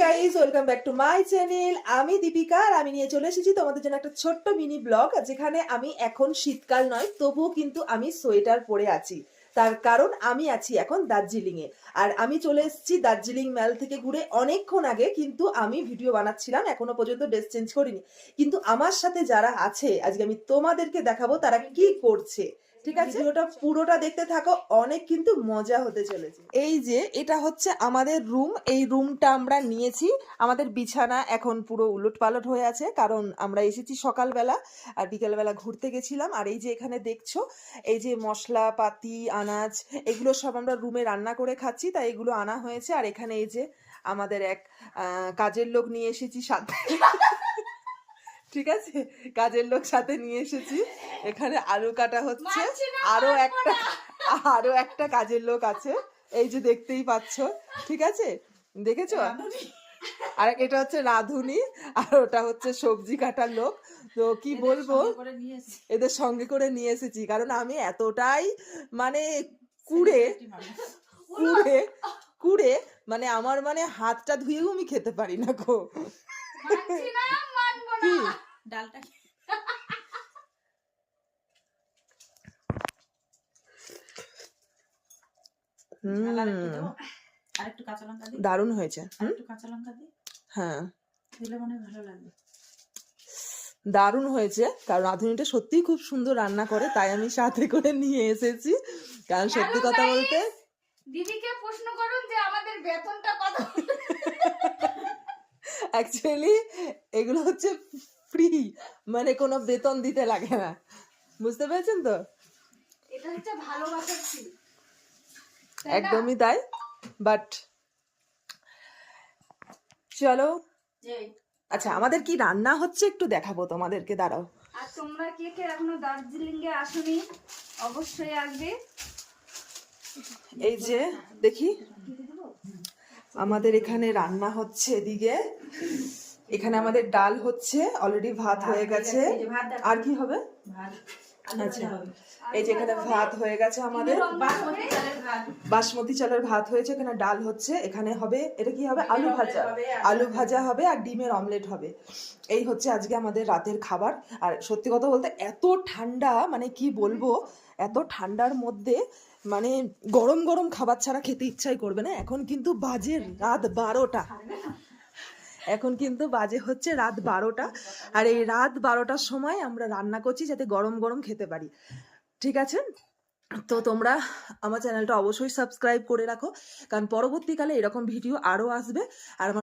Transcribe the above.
Guys, welcome back to my channel. আমি দীপিকা আর আমি নিয়ে চলে এসেছি তোমাদের জন্য একটা ছোট্ট মিনি ব্লগ, যেখানে আমি এখন শীতকাল নয় তবুও কিন্তু আমি সোয়েটার পরে আছি। তার কারণ আমি আছি এখন দার্জিলিং এ। আর আমি চলে এসেছি দার্জিলিং ম্যাল থেকে ঘুরে অনেকক্ষণ আগে, কিন্তু আমি ভিডিও বানাচ্ছিলাম, এখনো পর্যন্ত ড্রেস চেঞ্জ করিনি। কিন্তু আমার সাথে যারা আছে আজকে আমি তোমাদেরকে দেখাবো তারা কি করছে। ঠিক আছে, ভিডিওটা পুরোটা দেখতে থাকো, অনেক কিন্তু মজা হতে চলেছে। এই যে এটা হচ্ছে আমাদের রুম, এই রুমটা আমরা নিয়েছি। আমাদের বিছানা এখন পুরো উলট পালট হয়ে আছে, কারণ আমরা এসেছি সকালবেলা আর বিকেলবেলা ঘুরতে গেছিলাম। আর এই যে এখানে দেখছো, এই যে মশলাপাতি আনাজ এগুলো সব আমরা রুমে রান্না করে খাচ্ছি, তাই এগুলো আনা হয়েছে। আর এখানে এই যে আমাদের এক কাজের লোক নিয়ে এসেছি সাথে। ঠিক আছে, কাজের লোক সাথে নিয়ে এসেছি। এখানে আলু কাটা হচ্ছে, আরো একটা কাজের লোক আছে, এই যে দেখতেই পাচ্ছ। ঠিক আছে, দেখেছো? আর এটা হচ্ছে রাঁধুনি, আর ওটা হচ্ছে সবজি কাটার লোক। তো কি বলবো, এদের সঙ্গে করে নিয়ে এসেছি কারণ আমি এতটাই মানে কুড়ে কুড়ে কুড়ে মানে আমার মানে হাতটা ধুয়েও আমি খেতে পারি না গো। কি ডালটা দারুণ হয়েছে। হ্যাঁ, দারুণ হয়েছে, কারণ রাঁধুনিটা সত্যিই খুব সুন্দর রান্না করে, তাই আমি সাথে করে নিয়ে এসেছি। কারণ সত্যি কথা বলতে, দিদিকে প্রশ্ন করুন যে আমাদের বেতনটা কত। অ্যাকচুয়ালি এগুলো হচ্ছে ফ্রি, মানে কোনো বেতন দিতে লাগে না, বুঝতে পেরেছেন তো? এটা হচ্ছে ভালোবাসার ছিল, একদমই তাই। বাট চলো, আচ্ছা আমাদের কি রান্না হচ্ছে একটু দেখাবো তোমাদেরকে, দাঁড়াও। আর তোমরা কে কে এখনো দার্জিলিং এ আসোনি অবশ্যই আসবে। এই যে দেখি আমাদের এখানে রান্না হচ্ছে, এদিকে এখানে আমাদের ডাল হচ্ছে, অলরেডি ভাত হয়ে গেছে। আর কি হবে? আচ্ছা, এই যে এখানে ভাত হয়ে গেছে আমাদের, বাসমতি চালের ভাত হয়েছে, এখানে ডাল হচ্ছে, এখানে হবে, এটা কি হবে? আলু ভাজা, আলু ভাজা হবে আর ডিমের অমলেট হবে। এই হচ্ছে আজকে আমাদের রাতের খাবার। আর সত্যি কথা বলতে এত ঠান্ডা, মানে কি বলবো, এত ঠান্ডার মধ্যে মানে গরম গরম খাবার ছাড়া খেতে ইচ্ছাই করবে না। এখন কিন্তু বাজে রাত 12টা, এখন কিন্তু বাজে হচ্ছে রাত 12টা। আর এই রাত 12টার সময় আমরা রান্না করছি যাতে গরম গরম খেতে পারি। ঠিক আছে, তো তোমরা আমার চ্যানেলটা অবশ্যই সাবস্ক্রাইব করে রাখো, কারণ পরবর্তীকালে এরকম ভিডিও আরও আসবে। আর